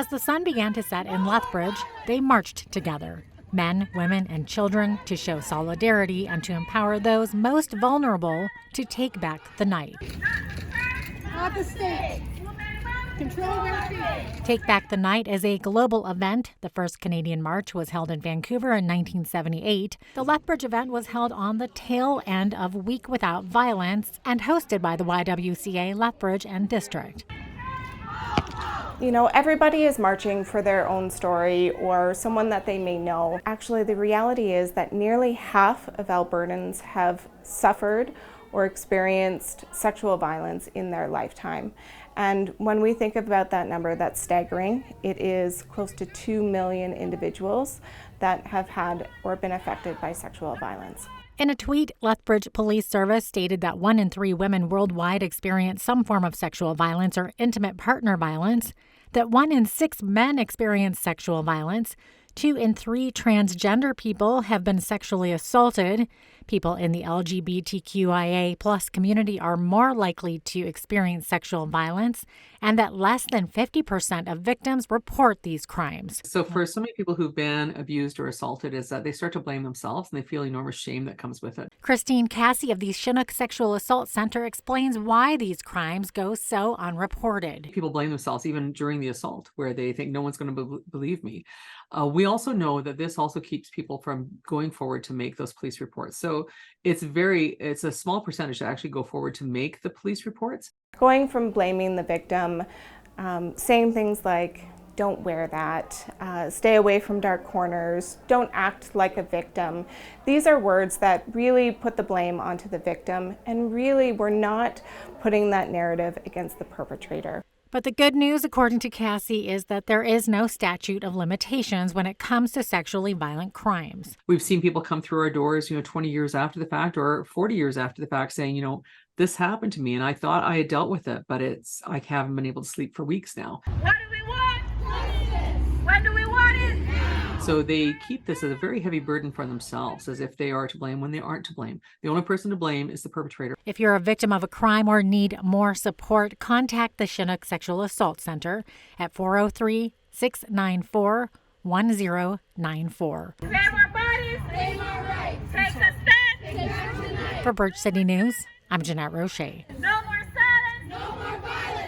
As the sun began to set in Lethbridge, they marched together, men, women, and children, to show solidarity and to empower those most vulnerable to take back the night. Not the state. Control their feet. Take Back the Night is a global event. The first Canadian march was held in Vancouver in 1978. The Lethbridge event was held on the tail end of Week Without Violence and hosted by the YWCA Lethbridge and District. You know, everybody is marching for their own story or someone that they may know. Actually, the reality is that nearly half of Albertans have suffered or experienced sexual violence in their lifetime. And when we think about that number, that's staggering. It is close to 2 million individuals that have had or been affected by sexual violence. In a tweet, Lethbridge Police Service stated that 1 in 3 women worldwide experience some form of sexual violence or intimate partner violence, that 1 in 6 men experience sexual violence, 2 in 3 transgender people have been sexually assaulted. People in the LGBTQIA+ community are more likely to experience sexual violence, and that less than 50% of victims report these crimes. So for so many people who've been abused or assaulted is that they start to blame themselves and they feel enormous shame that comes with it. Christine Cassie of the Chinook Sexual Assault Center explains why these crimes go so unreported. People blame themselves even during the assault, where they think no one's going to believe me. We also know that this also keeps people from going forward to make those police reports. So it's a small percentage that actually go forward to make the police reports. Going from blaming the victim, saying things like, don't wear that, stay away from dark corners, don't act like a victim. These are words that really put the blame onto the victim, and really we're not putting that narrative against the perpetrator. But the good news, according to Cassie, is that there is no statute of limitations when it comes to sexually violent crimes. We've seen people come through our doors, 20 years after the fact or 40 years after the fact saying, this happened to me and I thought I had dealt with it, but I haven't been able to sleep for weeks now. What do we want? Justice. When do we want it? So they keep this as a very heavy burden for themselves, as if they are to blame when they aren't to blame. The only person to blame is the perpetrator. If you're a victim of a crime or need more support, contact the Chinook Sexual Assault Center at 403-694-1094. Save our bodies. Save our rights. Take a stand. For Bridge City News, I'm Jeannette Rocher. No